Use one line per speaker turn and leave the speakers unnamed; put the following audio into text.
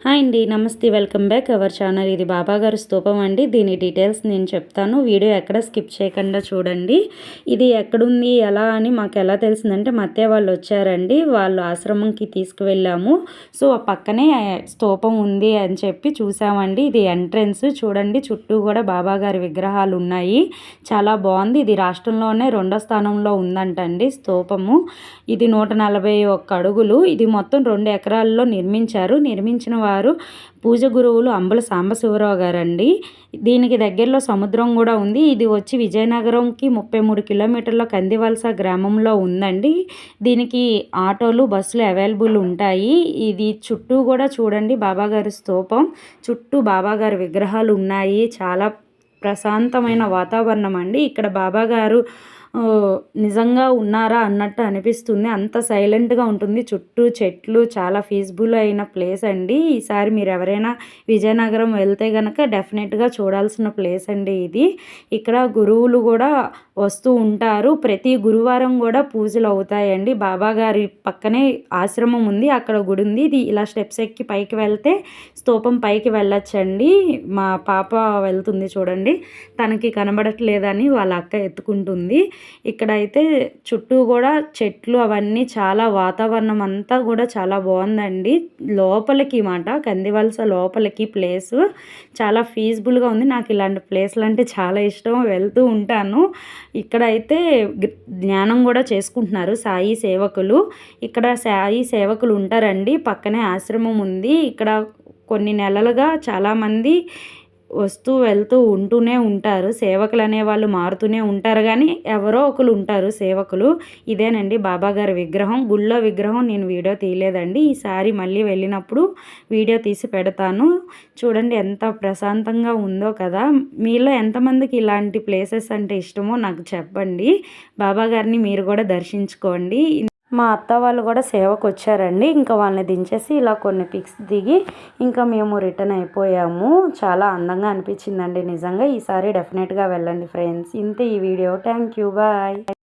Hi అండి, నమస్తే. Welcome back our channel. ఇది బాబాగారి స్తూపం అండి. దీని డీటెయిల్స్ నేను చెప్తాను. వీడియో ఎక్కడ స్కిప్ చేయకుండా చూడండి. ఇది ఎక్కడుంది ఎలా అని మాకు ఎలా తెలిసిందంటే మా అత్తయ్య వాళ్ళు వచ్చారండి. వాళ్ళు ఆశ్రమంకి తీసుకువెళ్ళాము. సో ఆ పక్కనే స్తూపం ఉంది అని చెప్పి చూసామండి. ఇది ఎంట్రన్స్ చూడండి. చుట్టూ కూడా బాబాగారి విగ్రహాలు ఉన్నాయి. చాలా బాగుంది. ఇది రాష్ట్రంలోనే 2వ స్థానంలో ఉందంటండి స్తూపము. ఇది 141 అడుగులు. ఇది మొత్తం 2 ఎకరాల్లో నిర్మించిన వారు పూజ గురువులు అంబల సాంబశివరావు గారండి. దీనికి దగ్గరలో సముద్రం కూడా ఉంది. ఇది వచ్చి విజయనగరంకి 33 కిలోమీటర్ల కందివలస గ్రామంలో ఉందండి. దీనికి ఆటోలు బస్సులు అవైలబుల్ ఉంటాయి. ఇది చుట్టూ కూడా చూడండి బాబాగారి స్తూపం చుట్టూ బాబాగారి విగ్రహాలు ఉన్నాయి. చాలా ప్రశాంతమైన వాతావరణం అండి. ఇక్కడ బాబాగారు నిజంగా ఉన్నారా అన్నట్టు అనిపిస్తుంది. అంత సైలెంట్గా ఉంటుంది. చుట్టూ చెట్లు, చాలా పీస్ఫుల్ అయిన ప్లేస్ అండి. ఈసారి మీరు ఎవరైనా విజయనగరం వెళ్తే కనుక డెఫినెట్గా చూడాల్సిన ప్లేస్ అండి ఇది. ఇక్కడ గురువులు కూడా వస్తూ ఉంటారు. ప్రతి గురువారం కూడా పూజలు అవుతాయండి. బాబాగారి పక్కనే ఆశ్రమం ఉంది, అక్కడ గుడి ఉంది. ఇది ఇలా స్టెప్స్ ఎక్కి పైకి వెళ్తే స్తూపం పైకి వెళ్ళొచ్చండి. మా పాప వెళ్తుంది చూడండి, తనకి కనబడట్లేదని వాళ్ళ అక్క ఎత్తుకుంటుంది. ఇక్కడైతే చుట్టూ కూడా చెట్లు అవన్నీ చాలా వాతావరణం అంతా కూడా చాలా బాగుందండి. లోపలికి మాట కందివలస లోపలికి ప్లేసు చాలా ఫీజిబుల్గా ఉంది. నాకు ఇలాంటి ప్లేస్లు అంటే చాలా ఇష్టం, వెళ్తూ ఉంటాను. ఇక్కడైతే ధ్యానం కూడా చేసుకుంటున్నారు సాయి సేవకులు. ఇక్కడ సాయి సేవకులు ఉంటారండి. పక్కనే ఆశ్రమం ఉంది. ఇక్కడ కొన్ని నెలలుగా చాలామంది వస్తూ వెళ్తూ ఉంటూనే ఉంటారు. సేవకులు అనేవాళ్ళు మారుతూనే ఉంటారు, కానీ ఎవరో ఒకరు ఉంటారు సేవకులు. ఇదేనండి బాబాగారి విగ్రహం. గుళ్ళో విగ్రహం నేను వీడియో తీయలేదండి. ఈసారి మళ్ళీ వెళ్ళినప్పుడు వీడియో తీసి పెడతాను. చూడండి ఎంత ప్రశాంతంగా ఉందో కదా. మీలో ఎంతమందికి ఇలాంటి ప్లేసెస్ అంటే ఇష్టమో నాకు చెప్పండి. బాబాగారిని మీరు కూడా దర్శించుకోండి. మా అత్త వాళ్ళు కూడా సేవకు వచ్చారండి. ఇంకా వాళ్ళని దించేసి ఇలా కొన్ని పిక్స్ దిగి ఇంకా మేము రిటర్న్ అయిపోయాము. చాలా అందంగా అనిపించిందండి నిజంగా. ఈసారి డెఫినెట్గా వెళ్ళండి ఫ్రెండ్స్. ఇంతే ఈ వీడియో. Thank you, bye.